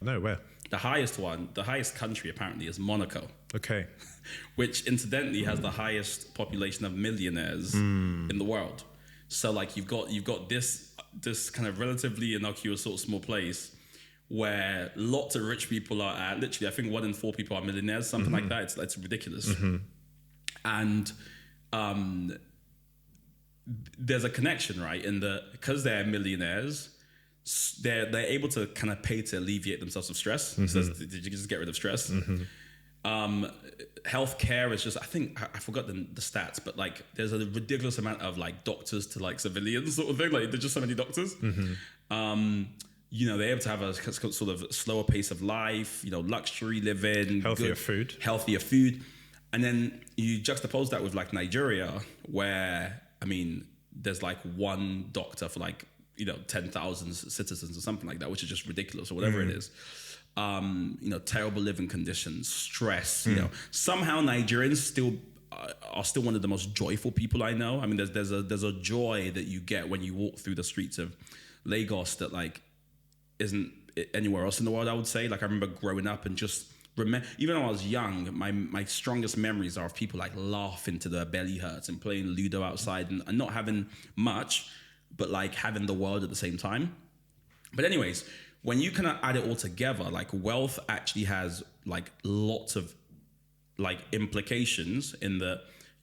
No, where? The highest country apparently is Monaco, Okay. which incidentally has the highest population of millionaires in the world. So like you've got this kind of relatively innocuous sort of small place where lots of rich people are at. Literally, I think 1 in 4 people are millionaires, something like that. It's ridiculous. And there's a connection, right? Because they're millionaires, they're able to kind of pay to alleviate themselves of stress. So did you just get rid of stress? Healthcare is just, I think I forgot the stats, but like there's a ridiculous amount of like doctors to like civilians sort of thing. Like there's just so many doctors. You know, they're able to have a sort of slower pace of life, you know, luxury living, Healthier food. And then you juxtapose that with like Nigeria, where, I mean, there's like one doctor for like, you know, 10,000 citizens or something like that, which is just ridiculous or whatever it is. You know, terrible living conditions, stress, you know, somehow Nigerians are still one of the most joyful people I know. I mean, there's a joy that you get when you walk through the streets of Lagos that like isn't anywhere else in the world, I would say. Like I remember growing up and just even when I was young, my strongest memories are of people like laughing till their belly hurts and playing Ludo outside and not having much, but like having the world at the same time. But anyways, when you kind of add it all together, like wealth actually has like lots of like implications in the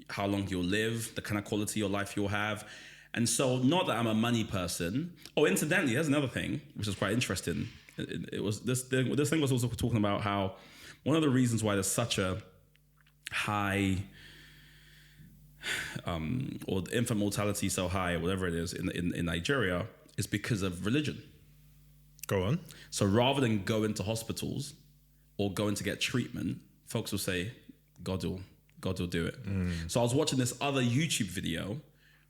how long you'll live, the kind of quality of life you'll have. And so, not that I'm a money person. Oh, incidentally, there's another thing which is quite interesting. It was this thing was also talking about how one of the reasons why there's such a high or the infant mortality so high, or whatever it is, in Nigeria, is because of religion. Go on. So rather than go into hospitals or going to get treatment, folks will say, God will do it. So I was watching this other YouTube video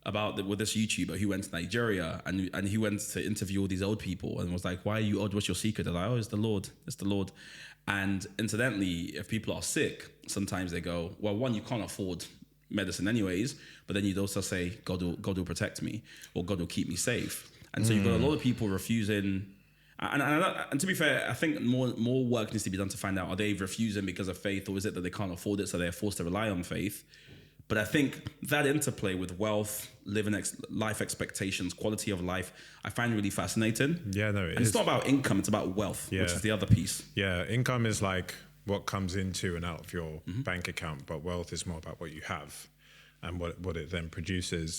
with this YouTuber who went to Nigeria and he went to interview all these old people and was like, why are you old? What's your secret? They're like, oh, it's the Lord. And incidentally, if people are sick, sometimes they go, well, one, you can't afford medicine anyways, but then you'd also say, God will protect me, or God will keep me safe. And so you've got a lot of people refusing. And to be fair, I think more work needs to be done to find out, are they refusing because of faith, or is it that they can't afford it, so they're forced to rely on faith? But I think that interplay with wealth, life expectations, quality of life, I find really fascinating. Yeah, no, it's not about income, it's about wealth, which is the other piece. Yeah, income is like what comes into and out of your bank account, but wealth is more about what you have and what it then produces.